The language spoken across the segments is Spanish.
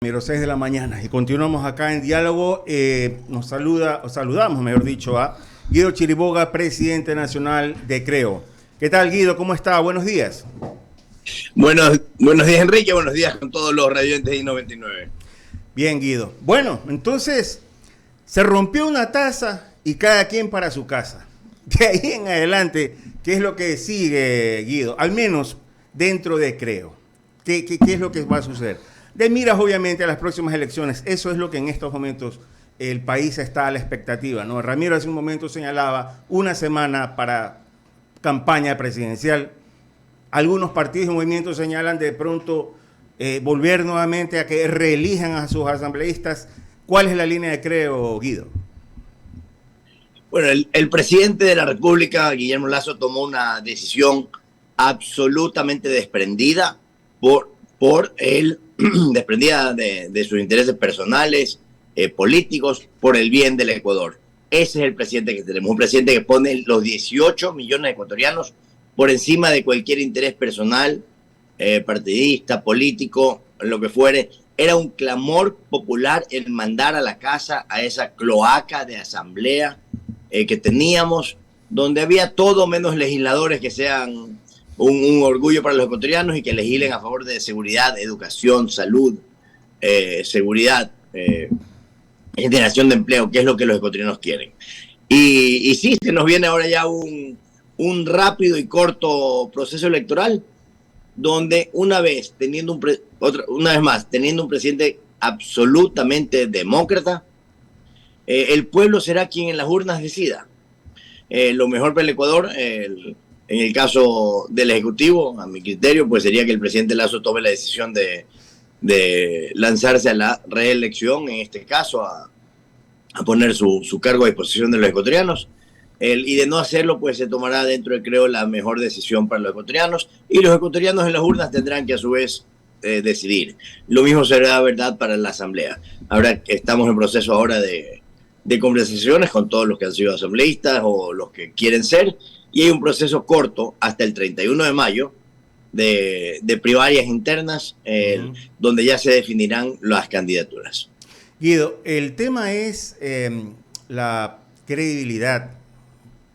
Ramiro, 6 de la mañana y continuamos acá en diálogo. Saludamos, mejor dicho, a Guido Chiriboga, presidente nacional de Creo. ¿Qué tal, Guido? ¿Cómo está? Buenos días. Buenos días, Enrique. Buenos días con todos los radioyentes de I-99. Bien, Guido. Bueno, entonces se rompió una taza y cada quien para su casa. De ahí en adelante, ¿qué es lo que sigue, Guido? Al menos dentro de Creo. ¿Qué es lo que va a suceder? De miras, obviamente, a las próximas elecciones. Eso es lo que en estos momentos el país está a la expectativa, ¿no? Ramiro hace un momento señalaba una semana para campaña presidencial. Algunos partidos y movimientos señalan de pronto volver nuevamente a que reelijan a sus asambleístas. ¿Cuál es la línea de Creo, Guido? Bueno, el presidente de la República, Guillermo Lasso, tomó una decisión absolutamente desprendida por él, desprendida de sus intereses personales, políticos, por el bien del Ecuador. Ese es el presidente que tenemos, un presidente que pone los 18 millones de ecuatorianos por encima de cualquier interés personal, partidista, político, lo que fuere. Era un clamor popular el mandar a la casa a esa cloaca de asamblea que teníamos, donde había todo menos legisladores que sean un orgullo para los ecuatorianos y que legislen a favor de seguridad, educación, salud, seguridad, generación de empleo, que es lo que los ecuatorianos quieren. Y sí, se nos viene ahora ya un rápido y corto proceso electoral, donde una vez más, teniendo un presidente absolutamente demócrata, el pueblo será quien en las urnas decida. Lo mejor para el Ecuador, en el caso del Ejecutivo, a mi criterio, pues sería que el presidente Lasso tome la decisión de lanzarse a la reelección, en este caso, a poner su cargo a disposición de los ecuatorianos. Y de no hacerlo, pues se tomará dentro de Creo la mejor decisión para los ecuatorianos, y los ecuatorianos en las urnas tendrán que a su vez decidir. Lo mismo será verdad para la Asamblea. Ahora estamos en proceso ahora de conversaciones con todos los que han sido asambleístas o los que quieren ser, y hay un proceso corto hasta el 31 de mayo de primarias internas, donde ya se definirán las candidaturas. Guido, el tema es la credibilidad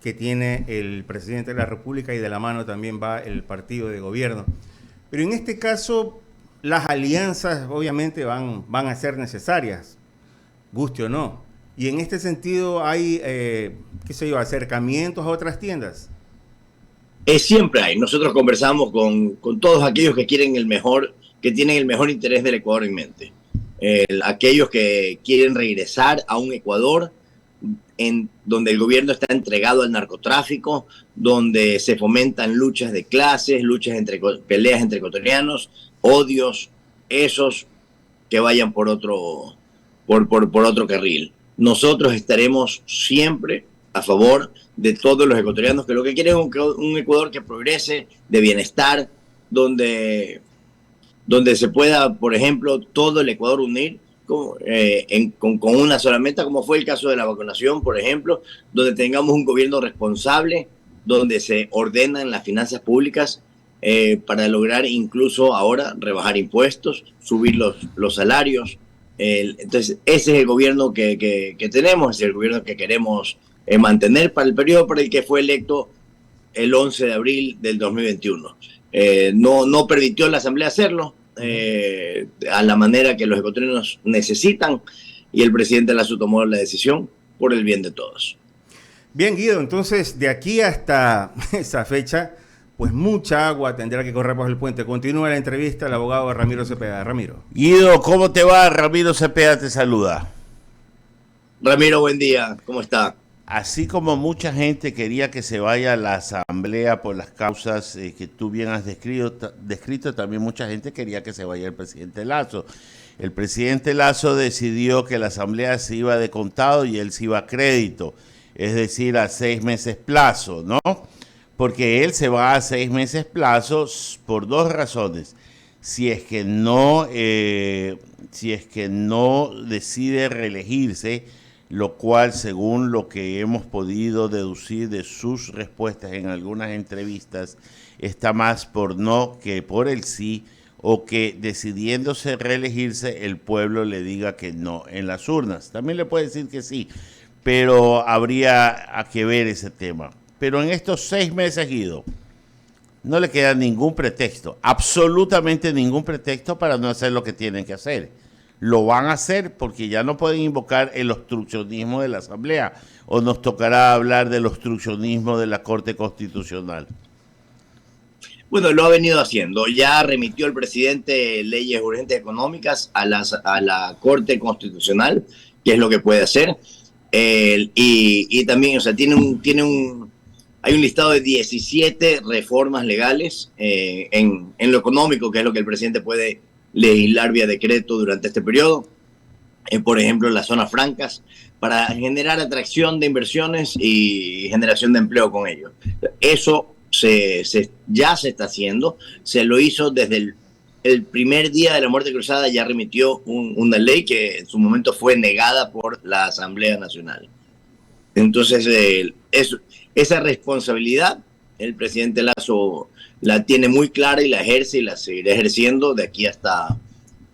que tiene el presidente de la República, y de la mano también va el partido de gobierno. Pero en este caso, las alianzas obviamente van a ser necesarias, guste o no. Y en este sentido hay, qué sé yo, acercamientos a otras tiendas. Siempre hay. Nosotros conversamos con todos aquellos que quieren que tienen el mejor interés del Ecuador en mente. Aquellos que quieren regresar a un Ecuador donde el gobierno está entregado al narcotráfico, donde se fomentan luchas de clases, peleas entre ecuatorianos, odios, esos que vayan por otro carril. Nosotros estaremos siempre a favor de todos los ecuatorianos que lo que quieren es un Ecuador que progrese, de bienestar, donde se pueda, por ejemplo, todo el Ecuador unir con una sola meta, como fue el caso de la vacunación, por ejemplo, donde tengamos un gobierno responsable, donde se ordenan las finanzas públicas para lograr incluso ahora rebajar impuestos, subir los salarios. Entonces, ese es el gobierno que tenemos, es el gobierno que queremos mantener para el periodo para el que fue electo el 11 de abril del 2021. No permitió la Asamblea hacerlo a la manera que los ecuatorianos necesitan, y el presidente Lasso tomó la decisión por el bien de todos. Bien, Guido, entonces de aquí hasta esa fecha, pues mucha agua tendrá que correr bajo el puente. Continúa la entrevista al abogado Ramiro Cepeda. Ramiro. Guido, ¿cómo te va? Ramiro Cepeda te saluda. Ramiro, buen día, ¿cómo está? Así como mucha gente quería que se vaya a la asamblea por las causas que tú bien has descrito, también mucha gente quería que se vaya el presidente Lasso. El presidente Lasso decidió que la asamblea se iba de contado y él se iba a crédito, es decir, a 6 meses plazo, ¿no? Porque él se va a 6 meses plazo por dos razones. Si es que no decide reelegirse, lo cual, según lo que hemos podido deducir de sus respuestas en algunas entrevistas, está más por no que por el sí, o que decidiéndose reelegirse el pueblo le diga que no en las urnas. También le puede decir que sí, pero habría a que ver ese tema. Pero en estos 6 meses, Guido, no le queda ningún pretexto, absolutamente ningún pretexto para no hacer lo que tienen que hacer. Lo van a hacer porque ya no pueden invocar el obstruccionismo de la Asamblea, o nos tocará hablar del obstruccionismo de la Corte Constitucional. Bueno, lo ha venido haciendo. Ya remitió el presidente leyes urgentes económicas a la Corte Constitucional, que es lo que puede hacer. Y también, o sea, hay un listado de 17 reformas legales en lo económico, que es lo que el presidente puede legislar vía decreto durante este periodo. Por ejemplo, las zonas francas, para generar atracción de inversiones y generación de empleo con ello. Eso ya se está haciendo. Se lo hizo desde el primer día de la muerte cruzada. Ya remitió una ley que en su momento fue negada por la Asamblea Nacional. Entonces, esa responsabilidad el presidente Lasso la tiene muy clara y la ejerce y la seguirá ejerciendo de aquí hasta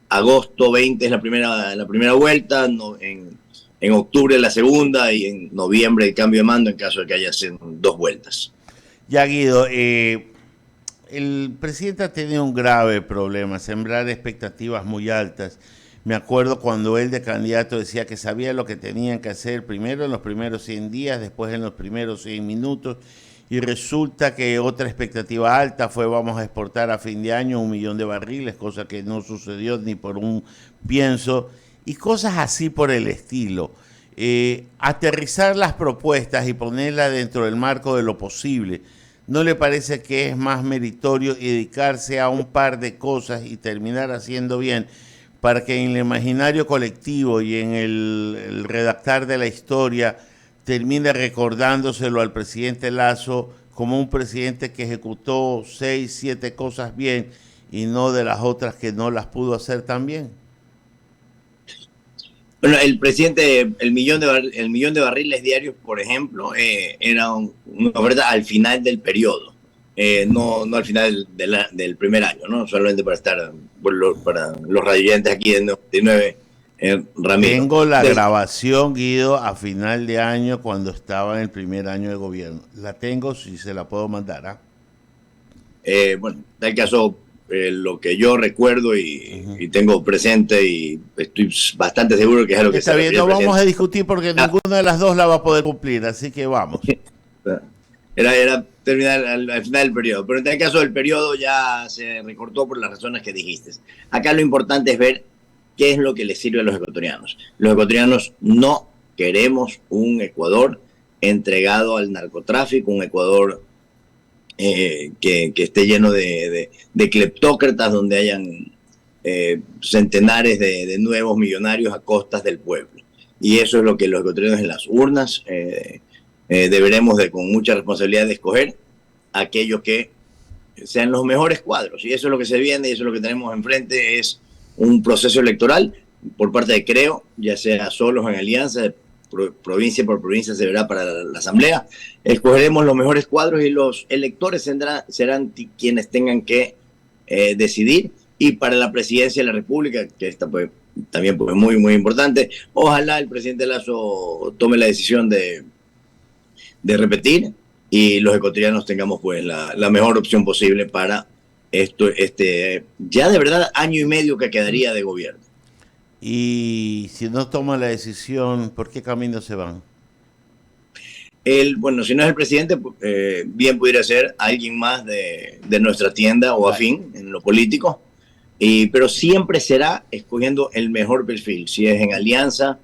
agosto 20 es la primera vuelta, en octubre la segunda y en noviembre el cambio de mando en caso de que haya 2 vueltas. Ya, Guido, el presidente ha tenido un grave problema, sembrar expectativas muy altas. Me acuerdo cuando él de candidato decía que sabía lo que tenían que hacer primero en los primeros 100 días, después en los primeros 100 minutos, y resulta que otra expectativa alta fue vamos a exportar a fin de año 1 millón de barriles, cosa que no sucedió ni por un pienso, y cosas así por el estilo. Aterrizar las propuestas y ponerlas dentro del marco de lo posible, ¿no le parece que es más meritorio dedicarse a un par de cosas y terminar haciendo bien para que en el imaginario colectivo y en el redactar de la historia termine recordándoselo al presidente Lasso como un presidente que ejecutó 6, 7 cosas bien y no de las otras que no las pudo hacer tan bien? Bueno, el presidente, el millón de barriles diarios, por ejemplo, era una oferta al final del periodo, no al final del primer año, ¿no? Solamente para los radioyentes aquí de 99, Ramiro. Tengo la grabación, Guido, a final de año cuando estaba en el primer año de gobierno. La tengo, si se la puedo mandar, ¿ah? Bueno, en tal caso, lo que yo recuerdo y tengo presente y estoy bastante seguro que es a lo que está bien, no vamos a discutir porque ninguna de las dos la va a poder cumplir, así que vamos. Era terminar al final del periodo, pero en tal caso el periodo ya se recortó por las razones que dijiste. Acá lo importante es ver qué es lo que les sirve a los ecuatorianos. Los ecuatorianos no queremos un Ecuador entregado al narcotráfico, un Ecuador que esté lleno de cleptócratas, donde hayan centenares de nuevos millonarios a costas del pueblo. Y eso es lo que los ecuatorianos en las urnas deberemos con mucha responsabilidad de escoger aquellos que sean los mejores cuadros. Y eso es lo que se viene y eso es lo que tenemos enfrente, es un proceso electoral por parte de Creo, ya sea solos en alianza, provincia por provincia se verá para la Asamblea. Escogeremos los mejores cuadros y los electores serán quienes tengan que decidir. Y para la presidencia de la República, que esta pues, también pues, muy, muy importante, ojalá el presidente Lasso tome la decisión de repetir y los ecuatorianos tengamos pues la mejor opción posible para ya de verdad año y medio que quedaría de gobierno. Y si no toma la decisión, ¿por qué camino se van? Bueno, si no es el presidente, bien pudiera ser alguien más de nuestra tienda o afín en lo político, pero siempre será escogiendo el mejor perfil, si es en alianza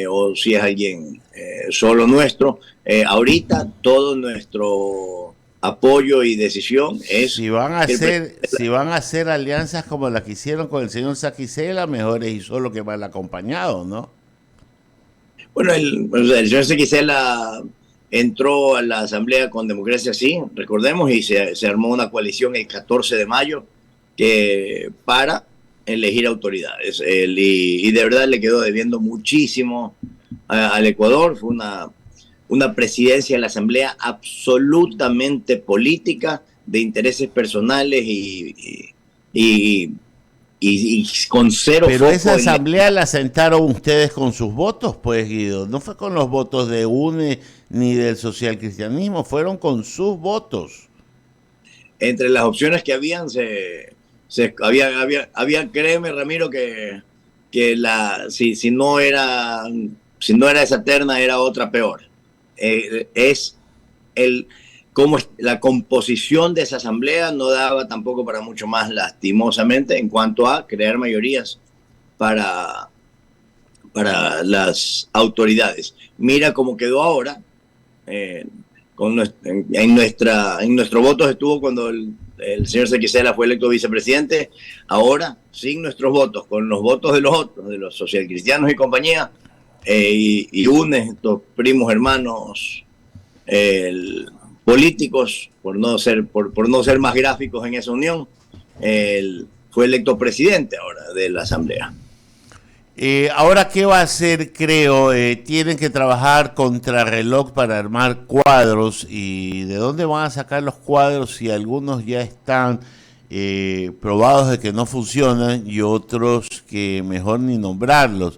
o si es alguien solo nuestro. Ahorita todo nuestro apoyo y decisión es... Si van a hacer alianzas como la que hicieron con el señor Saquicela, mejor es solo que mal acompañado, ¿no? Bueno, el señor Saquicela entró a la Asamblea con Democracia Sí, recordemos, y se armó una coalición el 14 de mayo para elegir autoridades. Y de verdad le quedó debiendo muchísimo al Ecuador. Fue una presidencia de la Asamblea absolutamente política, de intereses personales y y, y con cero Pero foco esa en asamblea la sentaron ustedes con sus votos, pues, Guido. No fue con los votos de UNE ni del socialcristianismo, fueron con sus votos. entre las opciones que habían, créeme, Ramiro, que si no era esa terna, era otra peor. Es el cómo la composición de esa asamblea no daba tampoco para mucho más, lastimosamente, en cuanto a crear mayorías para, para las autoridades. Mira cómo quedó ahora. Eh, en nuestro voto estuvo cuando el señor Sequicela fue electo vicepresidente. Ahora, sin nuestros votos, con los votos de los otros, de los socialcristianos y compañía, y UNE, estos primos hermanos políticos, por no ser más gráficos en esa unión, fue electo presidente ahora de la Asamblea. Ahora, ¿qué va a hacer? Creo, tienen que trabajar contrarreloj para armar cuadros. ¿Y de dónde van a sacar los cuadros si algunos ya están probados de que no funcionan y otros que mejor ni nombrarlos?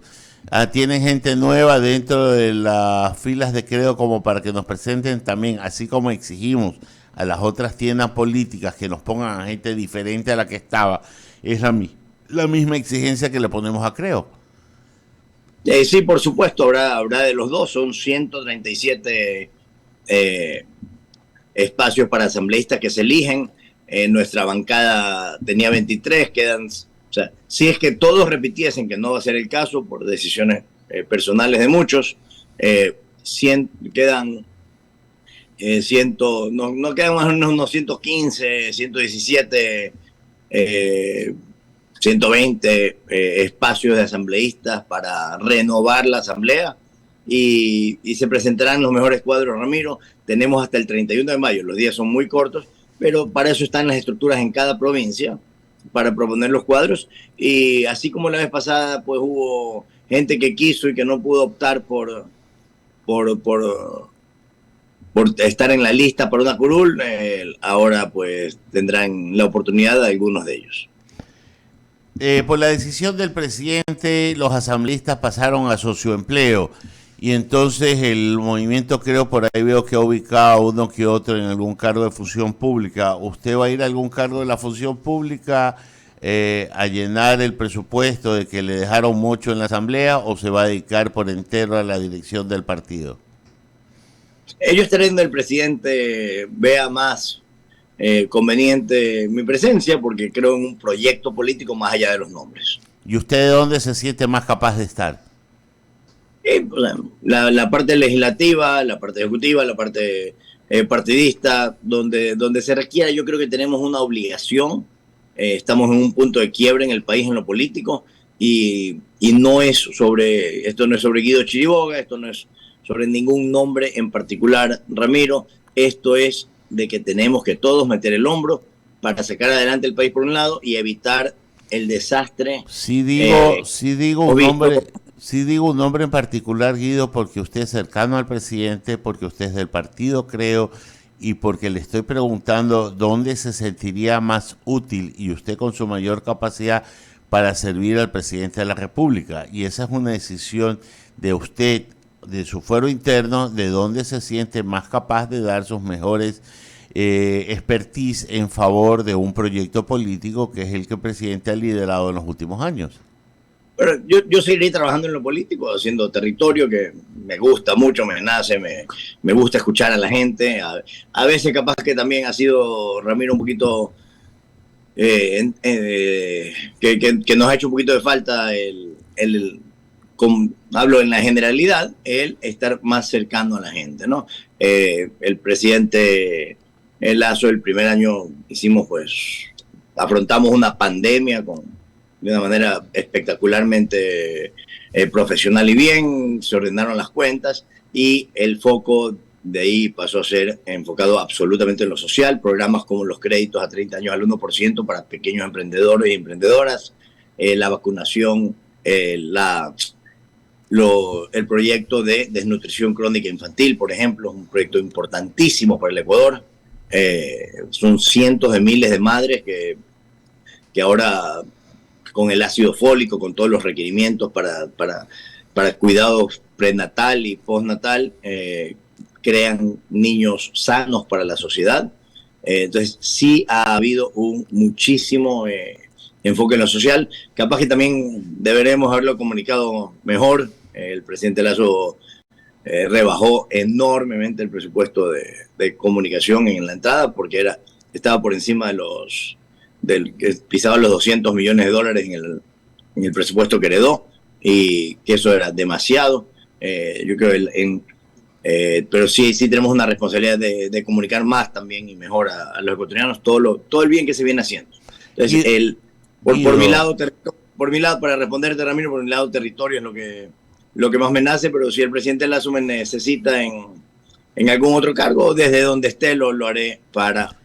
Tienen gente nueva dentro de las filas de Creo como para que nos presenten también, así como exigimos a las otras tiendas políticas que nos pongan a gente diferente a la que estaba. Es la misma exigencia que le ponemos a Creo. Sí, por supuesto, habrá de los dos. Son 137 espacios para asambleístas que se eligen. Nuestra bancada tenía 23, quedan... O sea, si es que todos repitiesen, que no va a ser el caso por decisiones personales de muchos, quedan no quedan más o menos unos 115, 117 120 espacios de asambleístas para renovar la asamblea y se presentarán los mejores cuadros, Ramiro. Tenemos hasta el 31 de mayo, los días son muy cortos, pero para eso están las estructuras en cada provincia, para proponer los cuadros. Y así como la vez pasada, pues hubo gente que quiso y que no pudo optar por estar en la lista para una curul, ahora pues tendrán la oportunidad de algunos de ellos. Por la decisión del presidente, los asambleístas pasaron a socioempleo y entonces el movimiento, creo, por ahí veo que ha ubicado a uno que otro en algún cargo de función pública. ¿Usted va a ir a algún cargo de la función pública a llenar el presupuesto de que le dejaron mucho en la asamblea o se va a dedicar por entero a la dirección del partido? Yo estaré donde el presidente vea más conveniente mi presencia, porque creo en un proyecto político más allá de los nombres. ¿Y usted de dónde se siente más capaz de estar? La parte legislativa, la parte ejecutiva, la parte partidista, donde se requiera. Yo creo que tenemos una obligación. Estamos en un punto de quiebre en el país en lo político y esto no es sobre Guido Chiriboga, esto no es sobre ningún nombre en particular, Ramiro. Esto es de que tenemos que todos meter el hombro para sacar adelante el país por un lado y evitar el desastre. Sí digo un nombre en particular, Guido, porque usted es cercano al presidente, porque usted es del partido, creo, y porque le estoy preguntando dónde se sentiría más útil y usted con su mayor capacidad para servir al presidente de la República. Y esa es una decisión de usted, de su fuero interno, de dónde se siente más capaz de dar sus mejores expertise en favor de un proyecto político que es el que el presidente ha liderado en los últimos años. Pero yo seguiré trabajando en lo político, haciendo territorio, que me gusta mucho, me nace, me gusta escuchar a la gente. A veces capaz que también ha sido, Ramiro, un poquito que nos ha hecho un poquito de falta hablo en la generalidad, el estar más cercano a la gente, ¿no? El presidente Lasso, el primer año afrontamos una pandemia de una manera espectacularmente profesional y bien, se ordenaron las cuentas y el foco de ahí pasó a ser enfocado absolutamente en lo social, programas como los créditos a 30 años al 1% para pequeños emprendedores y emprendedoras, la vacunación, el proyecto de desnutrición crónica infantil, por ejemplo, es un proyecto importantísimo para el Ecuador. Son cientos de miles de madres que ahora con el ácido fólico, con todos los requerimientos para cuidados prenatal y postnatal, crean niños sanos para la sociedad. Entonces sí ha habido un muchísimo enfoque en lo social. Capaz que también deberemos haberlo comunicado mejor. El presidente Lasso rebajó enormemente el presupuesto de comunicación en la entrada, porque estaba por encima pisaba los $200 millones en el presupuesto que heredó, y que eso era demasiado. Yo creo pero sí tenemos una responsabilidad de comunicar más también y mejor a los ecuatorianos todo el bien que se viene haciendo. Entonces, por mi lado, para responderte, Ramiro, por mi lado, territorio es lo que más me nace, pero si el presidente Lasso me necesita en algún otro cargo, desde donde esté lo haré para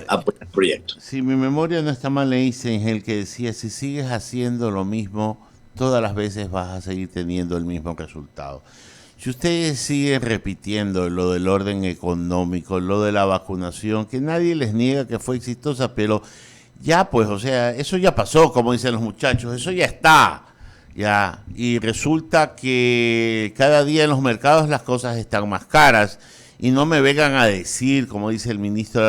apoyar el proyecto. Si mi memoria no está mal, le hice en el que decía, si sigues haciendo lo mismo, todas las veces vas a seguir teniendo el mismo resultado. Si ustedes siguen repitiendo lo del orden económico, lo de la vacunación, que nadie les niega que fue exitosa, pero ya pues, o sea, eso ya pasó, como dicen los muchachos, eso ya está, ya. Y resulta que cada día en los mercados las cosas están más caras, y no me vengan a decir, como dice el ministro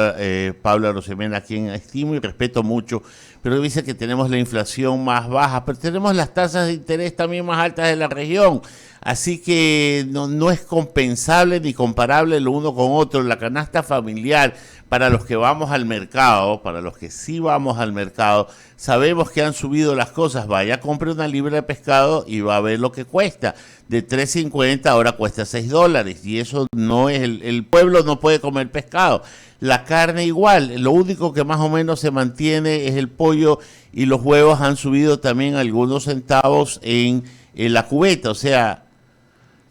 Pablo Arosemena, a quien estimo y respeto mucho, pero dice que tenemos la inflación más baja, pero tenemos las tasas de interés también más altas de la región. Así que no es compensable ni comparable lo uno con otro. La canasta familiar, para los que vamos al mercado, para los que sí vamos al mercado, sabemos que han subido las cosas. Vaya, compre una libra de pescado y va a ver lo que cuesta. De $3.50 ahora cuesta $6. Y eso no es, el pueblo no puede comer pescado. La carne igual, lo único que más o menos se mantiene es el pollo, y los huevos han subido también algunos centavos en la cubeta. O sea,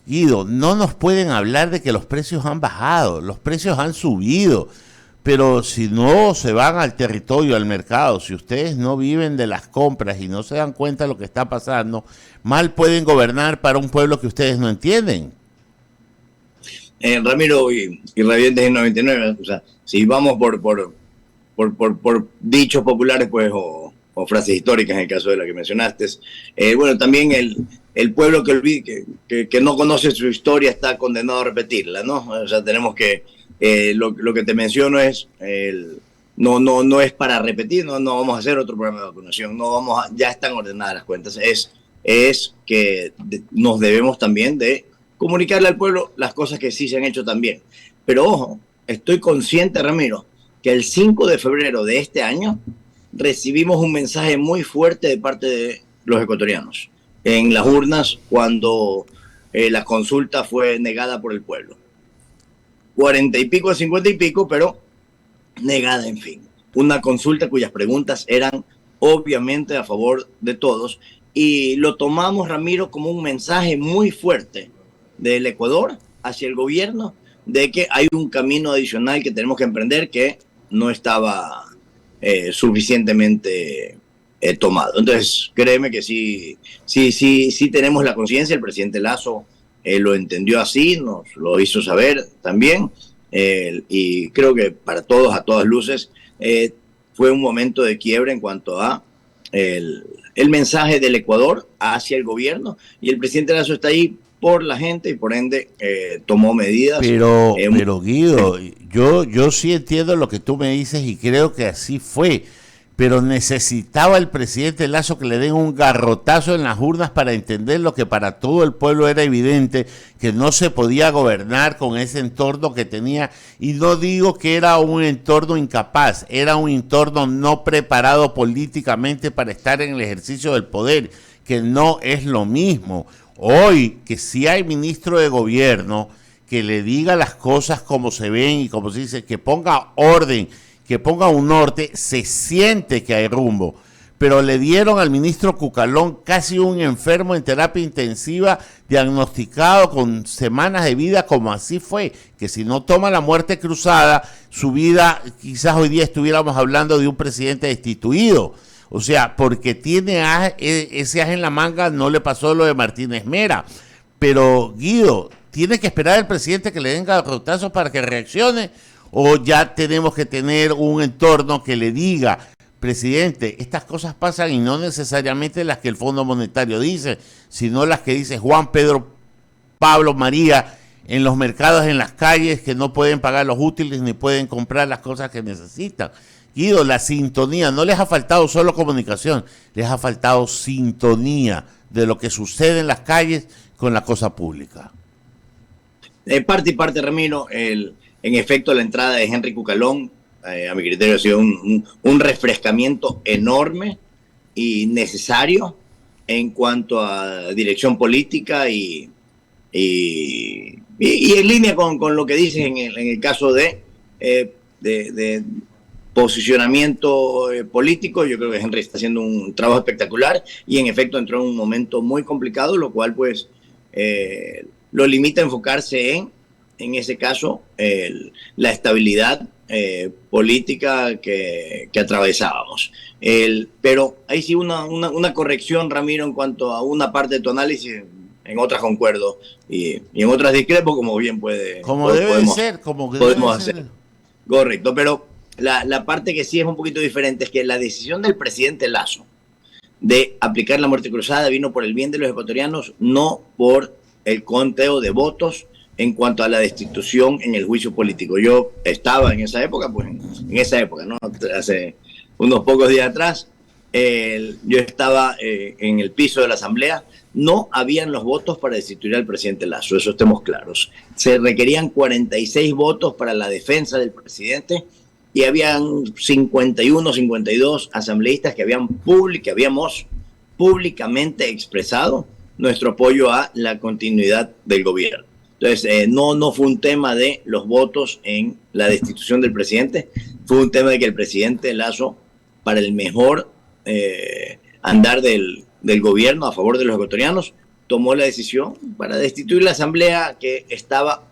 Guido, no nos pueden hablar de que los precios han bajado, los precios han subido, pero si no se van al territorio, al mercado, si ustedes no viven de las compras y no se dan cuenta de lo que está pasando, mal pueden gobernar para un pueblo que ustedes no entienden. Ramiro y Radiantes en 99, o sea, si vamos por dichos populares, pues, o frases históricas en el caso de la que mencionaste, bueno, también el pueblo que no conoce su historia está condenado a repetirla, ¿no? O sea, tenemos que, lo que te menciono es, no es para repetir, no vamos a hacer otro programa de vacunación, ya están ordenadas las cuentas, es que nos debemos también de comunicarle al pueblo las cosas que sí se han hecho también. Pero ojo, estoy consciente, Ramiro, que el 5 de febrero de este año recibimos un mensaje muy fuerte de parte de los ecuatorianos en las urnas cuando la consulta fue negada por el pueblo. 40 y pico a 50 y pico, pero negada, en fin. Una consulta cuyas preguntas eran obviamente a favor de todos, y lo tomamos, Ramiro, como un mensaje muy fuerte del Ecuador hacia el gobierno de que hay un camino adicional que tenemos que emprender que no estaba suficientemente tomado. Entonces, créeme que sí tenemos la conciencia. El presidente Lasso lo entendió así, nos lo hizo saber también, y creo que para todos, a todas luces, fue un momento de quiebre en cuanto a el mensaje del Ecuador hacia el gobierno, y el presidente Lasso está ahí por la gente y por ende tomó medidas. Pero Guido, yo sí entiendo lo que tú me dices y creo que así fue, pero necesitaba el presidente Lasso que le den un garrotazo en las urnas para entender lo que para todo el pueblo era evidente, que no se podía gobernar con ese entorno que tenía. Y no digo que era un entorno incapaz, era un entorno no preparado políticamente para estar en el ejercicio del poder, que no es lo mismo. Hoy, que si hay ministro de gobierno que le diga las cosas como se ven y como se dice, que ponga orden, que ponga un norte, se siente que hay rumbo. Pero le dieron al ministro Cucalón, casi un enfermo en terapia intensiva, diagnosticado con semanas de vida, como así fue, que si no toma la muerte cruzada, su vida, quizás hoy día estuviéramos hablando de un presidente destituido. O sea, porque tiene ese as en la manga, no le pasó lo de Martínez Mera. Pero, Guido, ¿tiene que esperar al presidente que le den garrotazos para que reaccione? ¿O ya tenemos que tener un entorno que le diga, presidente, estas cosas pasan y no necesariamente las que el Fondo Monetario dice, sino las que dice Juan, Pedro, Pablo, María, en los mercados, en las calles, que no pueden pagar los útiles ni pueden comprar las cosas que necesitan. Guido, la sintonía, no les ha faltado solo comunicación, les ha faltado sintonía de lo que sucede en las calles con la cosa pública. Parte y parte, Ramiro. En efecto, la entrada de Henry Cucalón, a mi criterio, ha sido un refrescamiento enorme y necesario en cuanto a dirección política y en línea con lo que dices en el caso de posicionamiento político. Yo creo que Henry está haciendo un trabajo espectacular y en efecto entró en un momento muy complicado, lo cual pues lo limita a enfocarse en ese caso, la estabilidad política que atravesábamos. Pero ahí sí una corrección, Ramiro, en cuanto a una parte de tu análisis. En otras concuerdo y en otras discrepo, como bien podemos hacer. Correcto, pero la parte que sí es un poquito diferente es que la decisión del presidente Lasso de aplicar la muerte cruzada vino por el bien de los ecuatorianos, no por el conteo de votos en cuanto a la destitución en el juicio político. Yo estaba en esa época, ¿no? Hace unos pocos días atrás, yo estaba en el piso de la Asamblea. No habían los votos para destituir al presidente Lasso, eso estemos claros. Se requerían 46 votos para la defensa del presidente y habían 51, 52 asambleístas que habíamos públicamente expresado nuestro apoyo a la continuidad del gobierno. Entonces, no fue un tema de los votos en la destitución del presidente, fue un tema de que el presidente Lasso, para el mejor andar del gobierno a favor de los ecuatorianos, tomó la decisión para destituir la asamblea, que estaba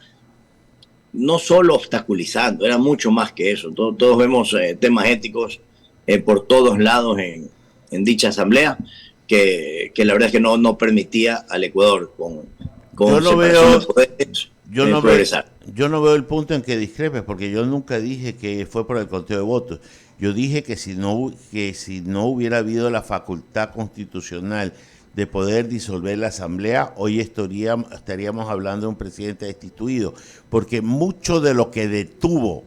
no solo obstaculizando, era mucho más que eso. Todos vemos temas éticos por todos lados en dicha asamblea, que la verdad es que no permitía al Ecuador con separación de poderes progresar. Yo no veo el punto en que discrepes, porque yo nunca dije que fue por el conteo de votos. Yo dije que si no hubiera habido la constitucional de poder disolver la asamblea, hoy estaríamos hablando de un presidente destituido, porque mucho de lo que detuvo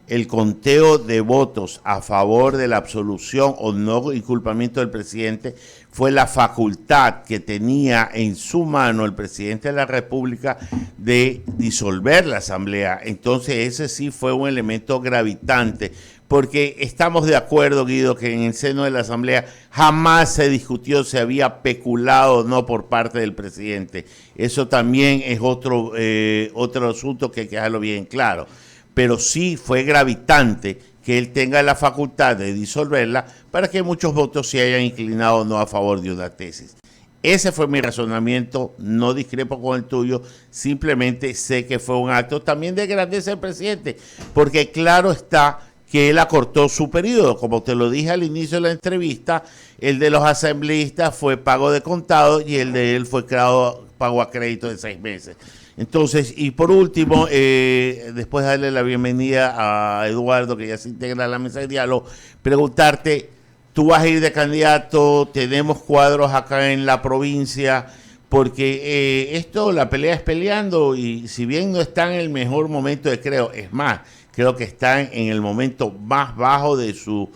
el conteo de votos a favor de la absolución o no inculpamiento del presidente fue la facultad que tenía en su mano el presidente de la República de disolver la asamblea. Entonces ese sí fue un elemento gravitante, porque estamos de acuerdo, Guido, que en el seno de la asamblea jamás se discutió si había peculado o no por parte del presidente. Eso también es otro asunto que hay que dejarlo bien claro. Pero sí fue gravitante que él tenga la facultad de disolverla para que muchos votos se hayan inclinado no a favor de una tesis. Ese fue mi razonamiento, no discrepo con el tuyo, simplemente sé que fue un acto también de grandeza del presidente, porque claro está que él acortó su periodo. Como te lo dije al inicio de la entrevista, el de los asambleístas fue pago de contado y el de él fue pago a crédito de 6 meses. Entonces, y por último, después de darle la bienvenida a Eduardo, que ya se integra a la mesa de diálogo, preguntarte, tú vas a ir de candidato, tenemos cuadros acá en la provincia, porque la pelea es peleando, y si bien no está en el mejor momento es más, creo que están en el momento más bajo de sus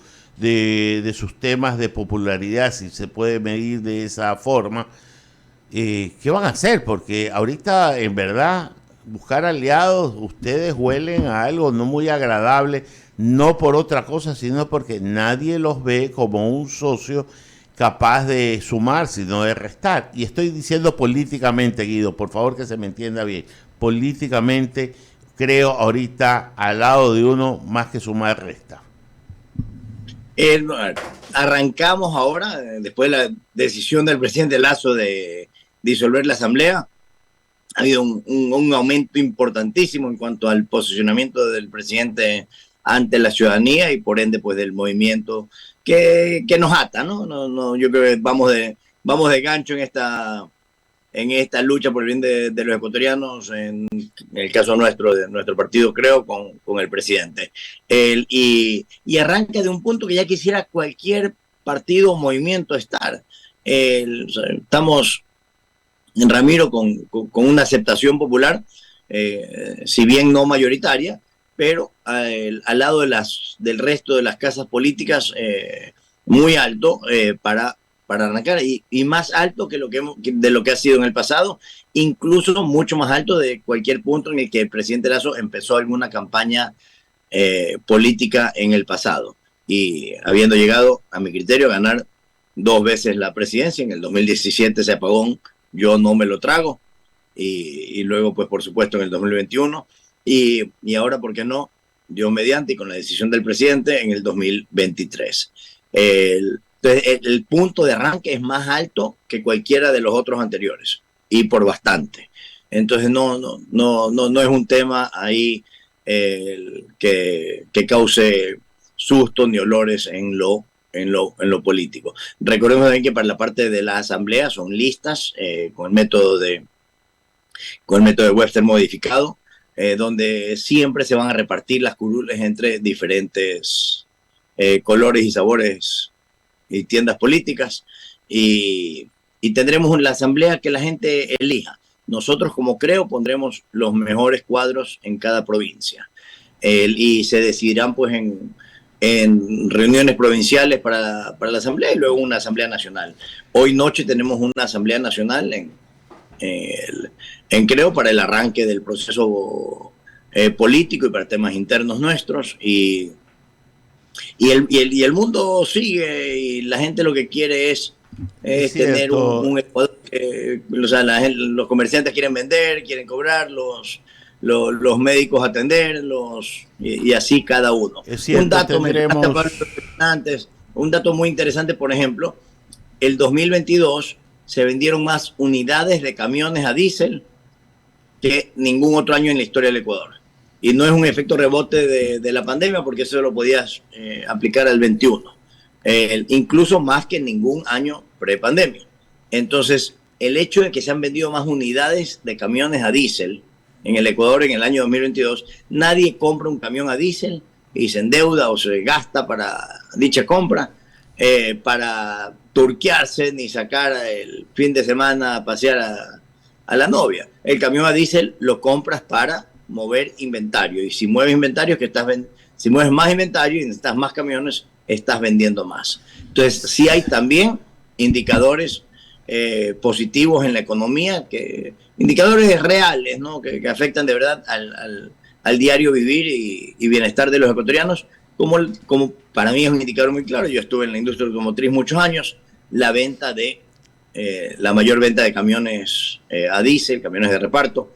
temas de popularidad, si se puede medir de esa forma. ¿Qué van a hacer? Porque ahorita, en verdad, buscar aliados, ustedes huelen a algo no muy agradable, no por otra cosa, sino porque nadie los ve como un socio capaz de sumar, sino de restar. Y estoy diciendo políticamente, Guido, por favor que se me entienda bien. Políticamente, creo ahorita al lado de uno, más que sumar, resta. Arrancamos ahora, después de la decisión del presidente Lasso de disolver la asamblea. Ha habido un aumento importantísimo en cuanto al posicionamiento del presidente ante la ciudadanía y por ende pues del movimiento que nos ata, ¿no? Yo creo que vamos de gancho en en esta lucha por el bien de los ecuatorianos, en el caso nuestro, de nuestro partido, creo, con el presidente. Y arranca de un punto que ya quisiera cualquier partido o movimiento estar. Estamos, Ramiro, con una aceptación popular, si bien no mayoritaria, pero al lado del resto de las casas políticas, muy alto para arrancar, y más alto que de lo que ha sido en el pasado, incluso mucho más alto de cualquier punto en el que el presidente Lasso empezó alguna campaña política en el pasado, y habiendo llegado, a mi criterio, a ganar 2 veces la presidencia. En el 2017 ese apagón yo no me lo trago, y luego, pues, por supuesto, en el 2021, y ahora, ¿por qué no? Dios mediante, y con la decisión del presidente, en el 2023. Entonces, el punto de arranque es más alto que cualquiera de los otros anteriores, y por bastante. Entonces, no es un tema ahí que cause susto ni olores en lo político. Recordemos también que para la parte de la asamblea son listas con el método de Webster modificado, donde siempre se van a repartir las curules entre diferentes colores y sabores y tiendas políticas, y tendremos la asamblea que la gente elija. Nosotros, como creo, pondremos los mejores cuadros en cada provincia, y se decidirán, pues, en reuniones provinciales para la asamblea, y luego una asamblea nacional. Hoy noche tenemos una asamblea nacional creo, para el arranque del proceso político y para temas internos nuestros, y el mundo sigue, y la gente lo que quiere es tener un Ecuador que, o sea, los comerciantes quieren vender, quieren cobrar, los médicos atender, y así cada uno. Es cierto, un dato muy interesante, por ejemplo, el 2022 se vendieron más unidades de camiones a diésel que ningún otro año en la historia del Ecuador. Y no es un efecto rebote de la pandemia, porque eso lo podías aplicar al 21. Incluso más que ningún año prepandemia. Entonces, el hecho de que se han vendido más unidades de camiones a diésel en el Ecuador en el año 2022, nadie compra un camión a diésel y se endeuda o se gasta para dicha compra, para turquearse, ni sacar el fin de semana a pasear a la novia. El camión a diésel lo compras para mover inventario, y si mueves inventario, si mueves más inventario y necesitas más camiones, estás vendiendo más. Entonces, sí hay también indicadores positivos en la economía, indicadores reales, ¿no? que afectan de verdad al diario vivir y bienestar de los ecuatorianos, como para mí es un indicador muy claro. Yo estuve en la industria automotriz muchos años, la mayor venta de camiones a diésel, camiones de reparto,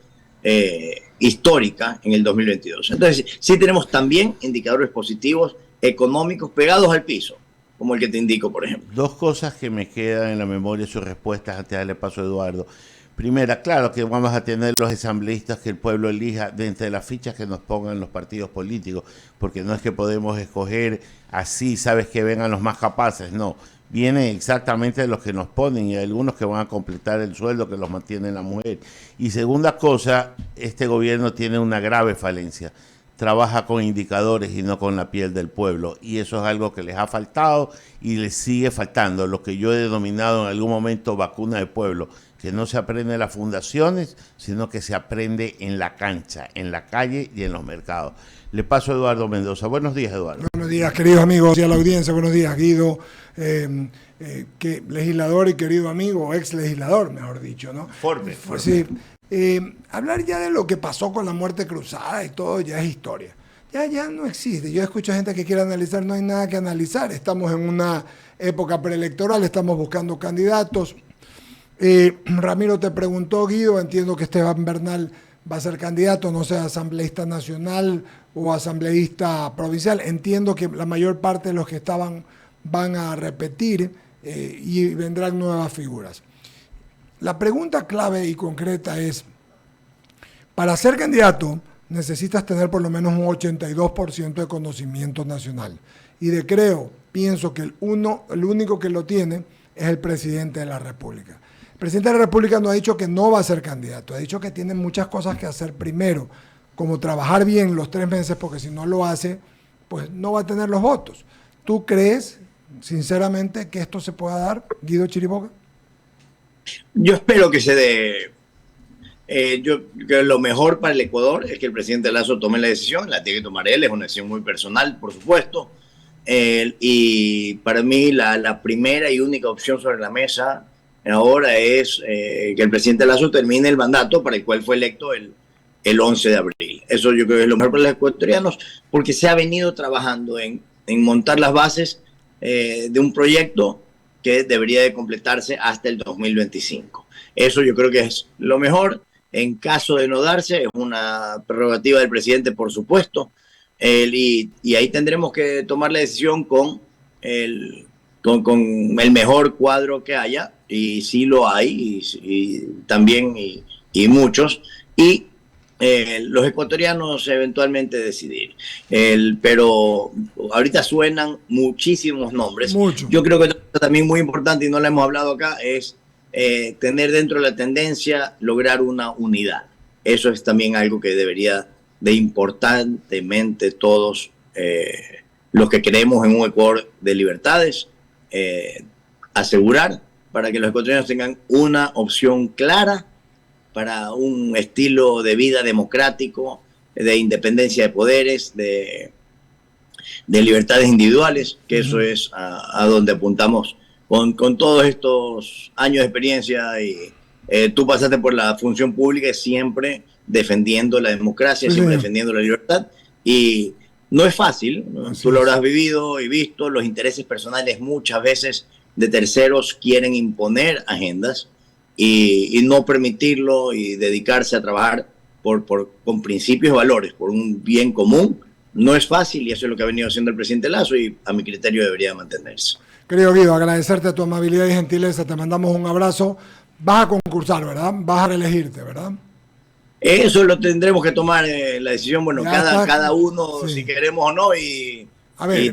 histórica en el 2022. Entonces, sí tenemos también indicadores positivos económicos pegados al piso, como el que te indico, por ejemplo. 2 cosas que me quedan en la memoria, sus respuestas, antes de darle paso a Eduardo. Primera, claro que vamos a tener los asambleístas que el pueblo elija de entre las fichas que nos pongan los partidos políticos, porque no es que podemos escoger así, sabes, que vengan los más capaces, no. Vienen exactamente de los que nos ponen, y hay algunos que van a completar el sueldo que los mantiene la mujer. Y segunda cosa, este gobierno tiene una grave falencia. Trabaja con indicadores y no con la piel del pueblo, y eso es algo que les ha faltado y les sigue faltando, lo que yo he denominado en algún momento vacuna de pueblo, que no se aprende en las fundaciones, sino que se aprende en la cancha, en la calle y en los mercados. Le paso a Eduardo Mendoza. Buenos días, Eduardo. Buenos días, queridos amigos y a la audiencia. Buenos días, Guido, legislador y querido amigo, ex legislador, mejor dicho, ¿no? Forte. Sí. Hablar ya de lo que pasó con la muerte cruzada y todo ya es historia. Ya no existe. Yo escucho gente que quiere analizar, no hay nada que analizar. Estamos en una época preelectoral, estamos buscando candidatos. Ramiro te preguntó, Guido, entiendo que Esteban Bernal va a ser candidato, no sea asambleísta nacional o asambleísta provincial. Entiendo que la mayor parte de los que estaban van a repetir y vendrán nuevas figuras. La pregunta clave y concreta es, para ser candidato necesitas tener por lo menos un 82% de conocimiento nacional. Y pienso que el único que lo tiene es el presidente de la República. El presidente de la República no ha dicho que no va a ser candidato, ha dicho que tiene muchas cosas que hacer primero, como trabajar bien los 3 meses, porque si no lo hace, pues no va a tener los votos. ¿Tú crees, sinceramente, que esto se pueda dar, Guido Chiriboga? Yo espero que se dé. Yo creo que lo mejor para el Ecuador es que el presidente Lasso tome la decisión. La tiene que tomar él, es una decisión muy personal, por supuesto. Y para mí la primera y única opción sobre la mesa ahora es que el presidente Lasso termine el mandato para el cual fue electo el 11 de abril. Eso yo creo que es lo mejor para los ecuatorianos, porque se ha venido trabajando en montar las bases de un proyecto que debería de completarse hasta el 2025. Eso yo creo que es lo mejor. En caso de no darse, es una prerrogativa del presidente, por supuesto, y ahí tendremos que tomar la decisión con el mejor cuadro que haya, y sí lo hay, y también y muchos, y los ecuatorianos eventualmente decidir. Pero ahorita suenan muchísimos nombres. Mucho. Yo creo que también muy importante, y no lo hemos hablado acá, es tener dentro de la tendencia, lograr una unidad. Eso es también algo que debería de importantemente todos los que creemos en un Ecuador de libertades, asegurar para que los ecuatorianos tengan una opción clara para un estilo de vida democrático, de independencia de poderes, de libertades individuales, que eso es a donde apuntamos con todos estos años de experiencia. Y tú pasaste por la función pública siempre defendiendo la democracia, siempre defendiendo la libertad, y no es fácil, ¿no? Tú lo habrás vivido y visto, los intereses personales muchas veces de terceros quieren imponer agendas y no permitirlo, y dedicarse a trabajar con principios y valores, por un bien común. No es fácil, y eso es lo que ha venido haciendo el presidente Lasso, y a mi criterio debería mantenerse. Querido Guido, agradecerte tu amabilidad y gentileza, te mandamos un abrazo. Vas a concursar, ¿verdad? Vas a reelegirte, ¿verdad? Eso lo tendremos que tomar la decisión, bueno, cada uno, sí, si queremos o no, y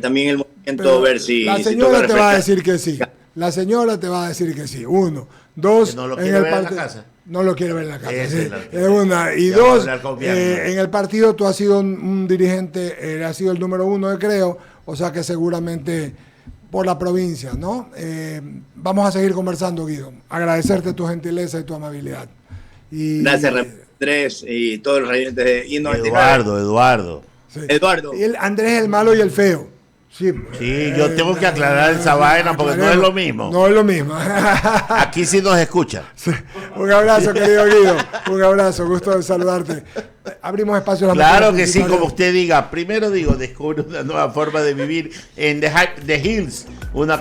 también el movimiento, pero ver si... La señora te va a decir que sí. La señora te va a decir que sí. 1, 2, Que no lo quiere ver en la casa. No lo quiere ver en la casa. Esa Sí. es la- Es una. Y Ya dos, vamos a hablar con Bianca. en el partido tú has sido un dirigente, has sido el número 1, creo, o sea que seguramente por la provincia, ¿no? Vamos a seguir conversando, Guido. Agradecerte tu gentileza y tu amabilidad. Y, Gracias, Andrés, y todos los reyentes de I99. Eduardo. sí. Eduardo. Y Andrés el malo y el feo. Sí, Yo tengo que aclarar esa vaina porque no es lo mismo. No es lo mismo. Aquí sí nos escucha. Sí. Un abrazo, querido Guido. Un abrazo, gusto de saludarte. Abrimos espacio a las Claro mujeres que sí, publicitarias. como usted diga. Primero digo, descubre una nueva forma de vivir en The Hills, una